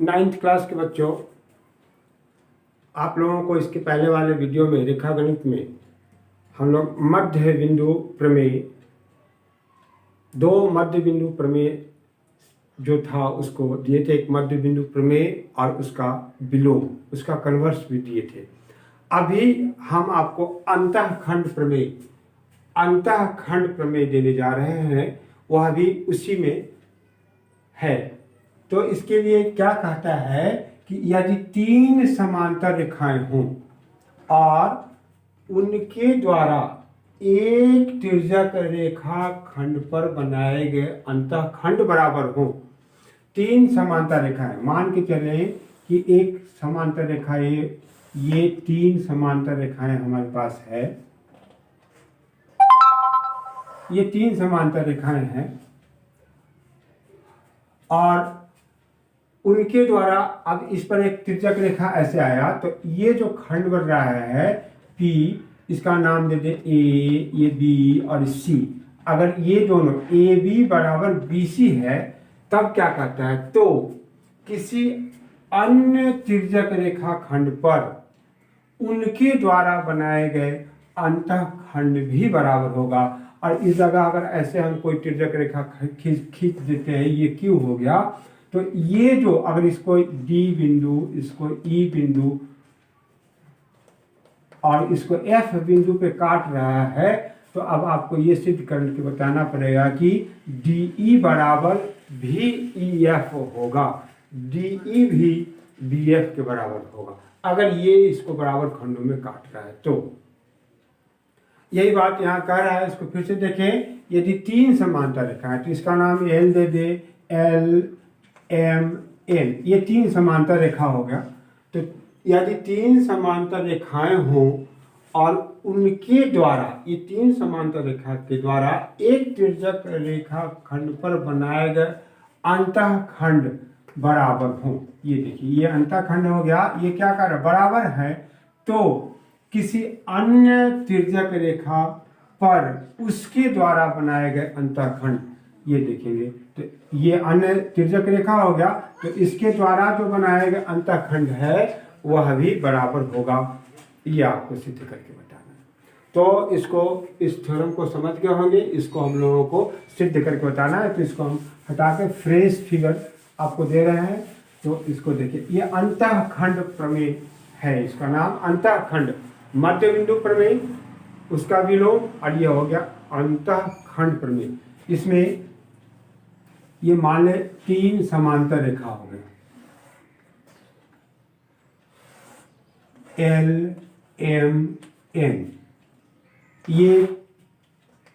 9th class के बच्चों, आप लोगों को इसके पहले वाले वीडियो में रेखागणित में हम लोग मध्य बिंदु प्रमेय, दो मध्य बिंदु प्रमेय जो था उसको दिए थे, एक मध्य बिंदु प्रमेय और उसका विलोम, उसका कन्वर्स भी दिए थे। अभी हम आपको अंतःखंड प्रमेय देने जा रहे हैं, वह भी उसी में है। तो इसके लिए क्या कहता है कि यदि तीन समांतर रेखाएं हों और उनके द्वारा एक तिर्यक रेखा खंड पर बनाए गए अंतःखंड बराबर हो। तीन समांतर रेखाएं मान के चले कि एक समांतर रेखा ये तीन समांतर रेखाएं हमारे पास है, ये तीन समांतर रेखाएं हैं और उनके द्वारा अब इस पर एक तिर्यक रेखा ऐसे आया, तो ये जो खंड बन रहा है P, इसका नाम दे दे A, ये B और C। अगर ये दोनों AB बराबर BC है तब क्या कहता है, तो किसी अन्य तिर्यक रेखा खंड पर उनके द्वारा बनाए गए अंतःखंड भी बराबर होगा। और इस जगह अगर ऐसे हम कोई तिर्यक रेखा खींच देते हैं, ये Q हो गया, तो ये जो अगर इसको D बिंदु, इसको E बिंदु और इसको F बिंदु पे काट रहा है, तो अब आपको ये सिद्ध करके बताना पड़ेगा कि DE बराबर भी EF होगा, DE भी BF के बराबर होगा अगर ये इसको बराबर खंडों में काट रहा है। तो यही बात यहाँ कह रहा है। इसको फिर से देखें, यदि तीन समांतर रेखा है तो इसका नाम L दे दे, L M N, ये तीन समांतर रेखा हो गया। तो यदि तीन समांतर रेखाएं हों और उनके द्वारा, ये तीन समांतर रेखा के द्वारा एक तिर्यक रेखा खंड पर बनाए गए अंतःखंड बराबर हों, ये देखिए ये अंतःखंड हो गया, ये क्या कर रहा है, बराबर है, तो किसी अन्य तिर्यक रेखा पर उसके द्वारा बनाए गए अंतःखंड, ये देखेंगे तो ये अन्य तिर्यक रेखा हो गया, तो इसके द्वारा जो बनाया गया अंतःखंड है वह भी बराबर होगा। ये आपको सिद्ध करके बताना है। तो इसको, इस थ्योरम को समझ गए होंगे, इसको हम लोगों को सिद्ध करके बताना है। तो इसको हम हटा के फ्रेश फिगर आपको दे रहे हैं। तो इसको देखिए, ये अंतःखंड प्रमेय है, इसका नाम अंतःखंड, मध्य बिंदु प्रमेय, उसका विलोम, और ये हो गया अंतःखंड प्रमेय। इसमें ये मान ले तीन समांतर रेखा हो गए, L M N, ये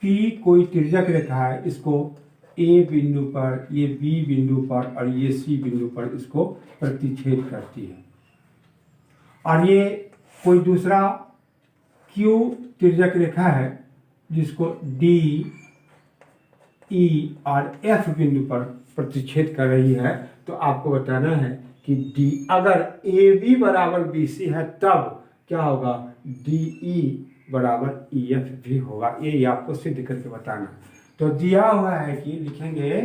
P कोई तिर्यक रेखा है, इसको A बिंदु पर, ये B बिंदु पर और ये C बिंदु पर इसको प्रतिच्छेद करती है। और ये कोई दूसरा Q तिर्यक रेखा है जिसको D E और F बिंदु पर प्रतिच्छेद कर रही है। तो आपको बताना है कि D, अगर AB बराबर BC है तब क्या होगा, DE बराबर EF भी होगा। ये आपको सिद्ध करके बताना। तो दिया हुआ है कि लिखेंगे,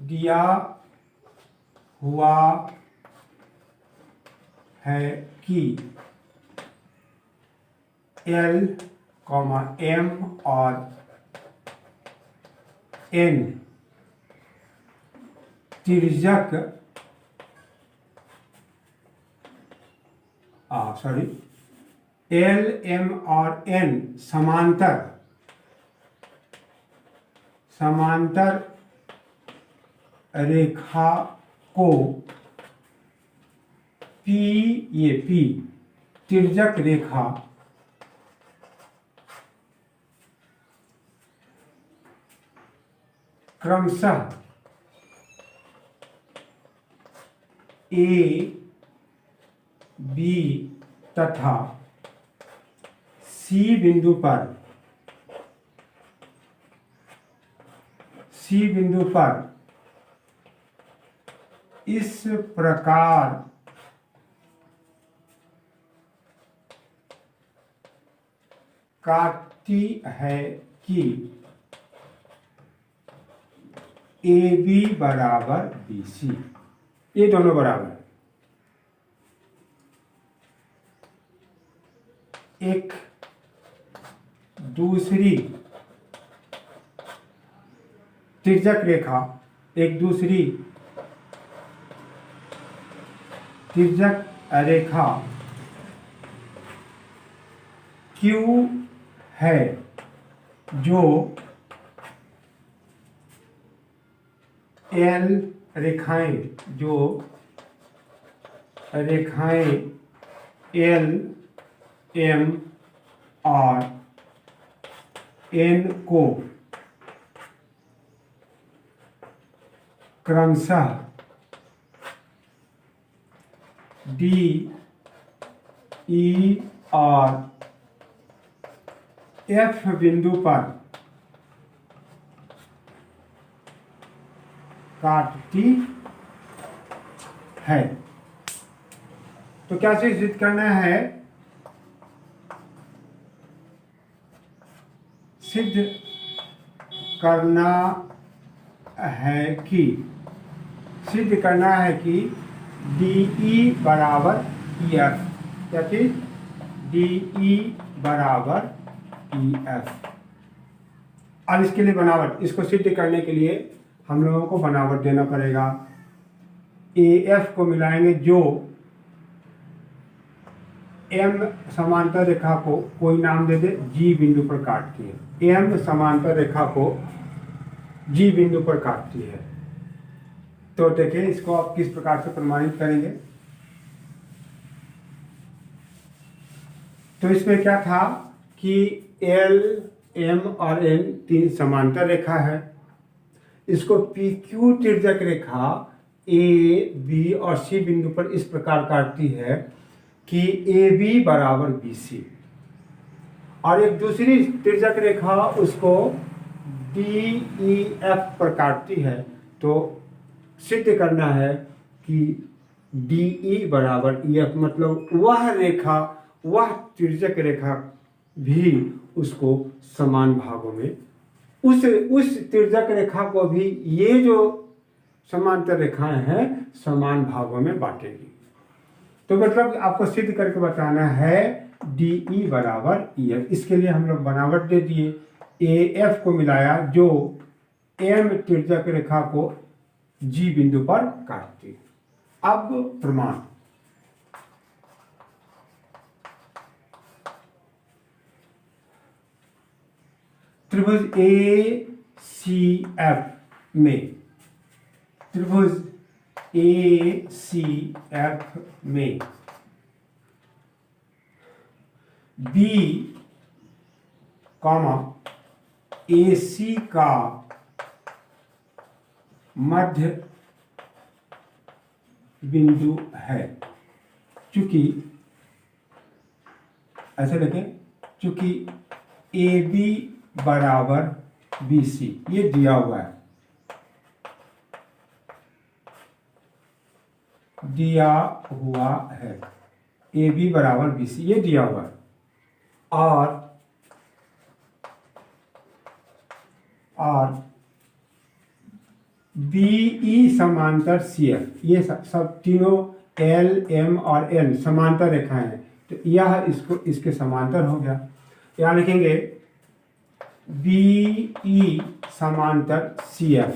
दिया हुआ है कि L, M और N तिर्यक L, M और N समांतर रेखा को P, ये P तिर्यक रेखा क्रमशः A, B तथा C बिंदु पर इस प्रकार काटती है कि ए बी बराबर बी सी, ये दोनों बराबर है। एक दूसरी तिर्यक रेखा, एक दूसरी तिर्यक रेखा Q है जो L रेखाएं L M और N को क्रमशः D, E और F बिंदु पर काटती है। तो क्या सिद्ध करना है? सिद्ध करना है कि DE बराबर EF, क्या चीज? DE बराबर EF। अब इसके लिए बनावट, इसको सिद्ध करने के लिए हम लोगों को बनावट देना पड़ेगा। AF को मिलाएंगे जो M समांतर रेखा को कोई नाम दे दे, G बिंदु पर काटती है। M समांतर रेखा को G बिंदु पर काटती है। तो देखिए इसको आप किस प्रकार से प्रमाणित करेंगे। तो इसमें क्या था कि L, M और N तीन समांतर रेखा है। इसको PQ तिर्यक रेखा A, B और C बिंदु पर इस प्रकार काटती है कि AB बराबर BC, और एक दूसरी तिर्यक रेखा उसको DEF पर काटती है। तो सिद्ध करना है कि DE बराबर EF, मतलब वह रेखा, वह तिर्यक रेखा भी उसको समान भागों में, उस तिर्यक रेखा को भी ये जो समांतर रेखाएं हैं समान भागों में बांटेगी। तो मतलब आपको सिद्ध करके बताना है DE बराबर EF। इसके लिए हम लोग बनावट दे दिए, AF को मिलाया जो M तिर्यक रेखा को G बिंदु पर काटती है। अब प्रमाण, त्रिभुज ACF में, त्रिभुज ACF में B, AC का मध्य बिंदु है। चूंकि ऐसे लिखें, चूंकि AB बराबर BC ये दिया हुआ है, AB बराबर BC ये दिया हुआ है, और BE समांतर CF, ये सब तीनों L, M और N समांतर रेखाएं हैं। तो यह इसके समांतर हो गया। यहाँ लिखेंगे BE समांतर CF,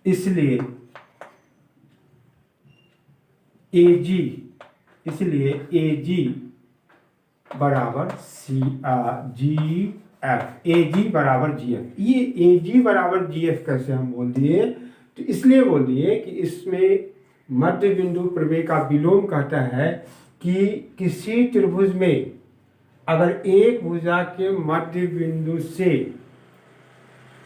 इसलिए AG बराबर GF, AG बराबर GF। ये AG बराबर GF कैसे हम बोल दिए? तो इसलिए बोल दिए कि इसमें मध्य बिंदु प्रमेय का विलोम कहता है कि किसी त्रिभुज में अगर एक भुजा के मध्य बिंदु से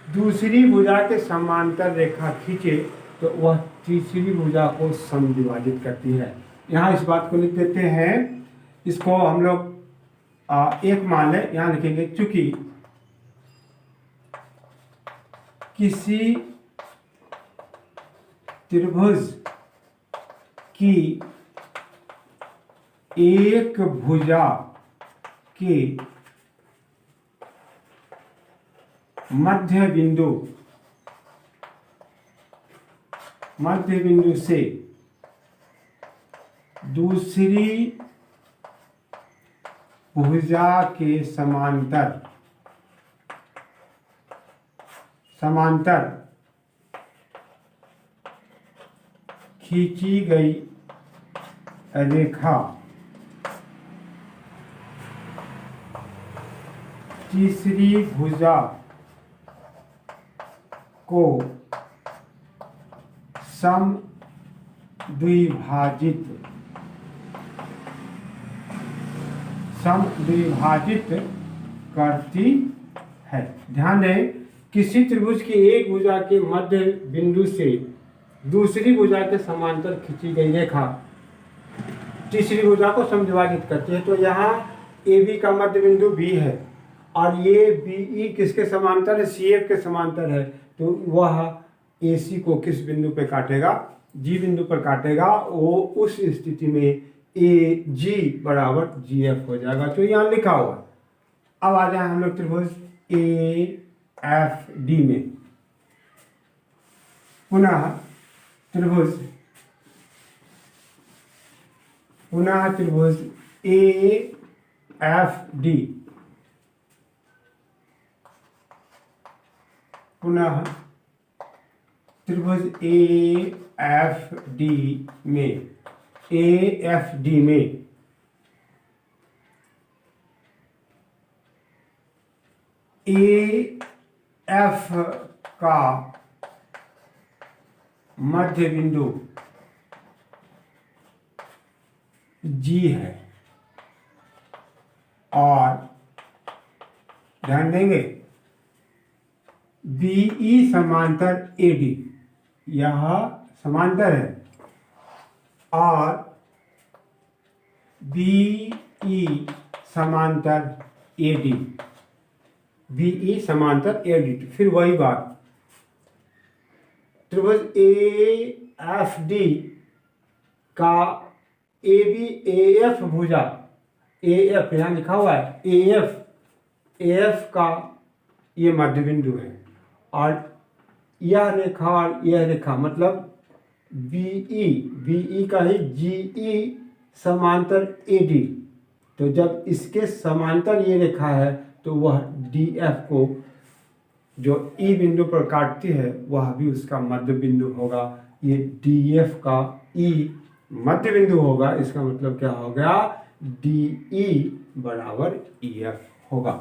दूसरी भुजा के समांतर रेखा खींचे तो वह तीसरी भुजा को समद्विभाजित करती है। यहाँ इस बात को लिख देते हैं, इसको हम लोग एक मान लें। यहाँ लिखेंगे चूंकि किसी त्रिभुज की एक भुजा के मध्य बिंदु से दूसरी भुजा के समांतर खींची गई रेखा तीसरी भुजा को समद्विभाजित करती है। ध्यान दें, किसी त्रिभुज की एक भुजा के मध्य बिंदु से दूसरी भुजा के समांतर खींची गई रेखा तीसरी भुजा को समद्विभाजित करती है। तो यहाँ AB का मध्य बिंदु B है और ये BE किसके समांतर है? CF के समांतर है। तो वह AC को किस बिंदु पे काटेगा? G बिंदु पर काटेगा। वो उस स्थिति में AG बराबर GF हो जाएगा। तो यहाँ लिखा हुआ। अब आ जाए हम लोग त्रिभुज AFD में। पुनः त्रिभुज AFD, पुनः त्रिभुज AFD में AF का मध्य बिंदु G है और ध्यान देंगे BE समांतर AD, यह समांतर है और BE समांतर AD, BE समांतर AD। फिर वही बात, त्रिभुज AFD का AB AF भुजा, AF यहाँ लिखा हुआ है AF का ये मध्य बिंदु है और यह रेखा और यह रेखा मतलब BE का ही GE समांतर AD। तो जब इसके समांतर ये रेखा है तो वह DF को जो E बिंदु पर काटती है वह भी उसका मध्य बिंदु होगा। ये DF का E मध्य बिंदु होगा। इसका मतलब क्या हो गया? DE बराबर EF होगा।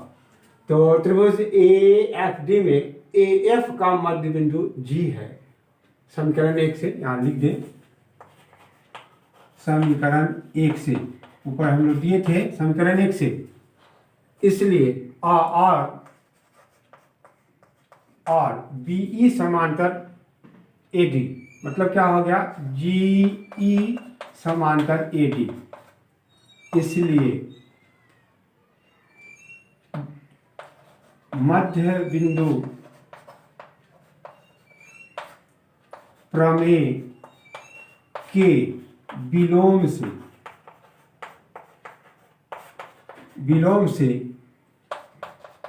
तो त्रिभुज AFD में AF का मध्य बिंदु G है। समीकरण 1 से यहाँ लिख दें। समीकरण 1 से ऊपर हम लोग दिए थे समीकरण 1 से, इसलिए और BE समांतर AD मतलब क्या हो गया? GE समांतर AD। इसलिए मध्य बिंदु प्रमेय के विलोम से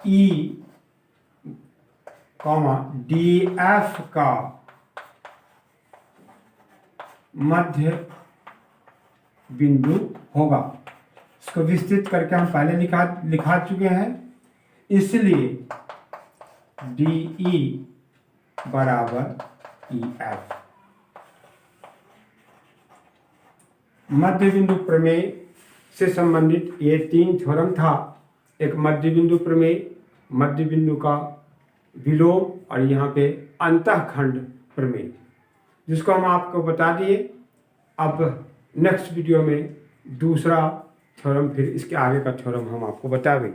E, DF का मध्य बिंदु होगा। इसको विस्तृत करके हम पहले लिखा चुके हैं। इसलिए DE बराबर EF। मध्य बिंदु प्रमेय से संबंधित ये 3 थ्योरम था। एक मध्य बिंदु प्रमेय, मध्य बिंदु का विलोम और यहाँ पे अंतःखंड प्रमेय, जिसको हम आपको बता दिए। अब नेक्स्ट वीडियो में दूसरा थ्योरम, फिर इसके आगे का थ्योरम हम आपको बताएंगे।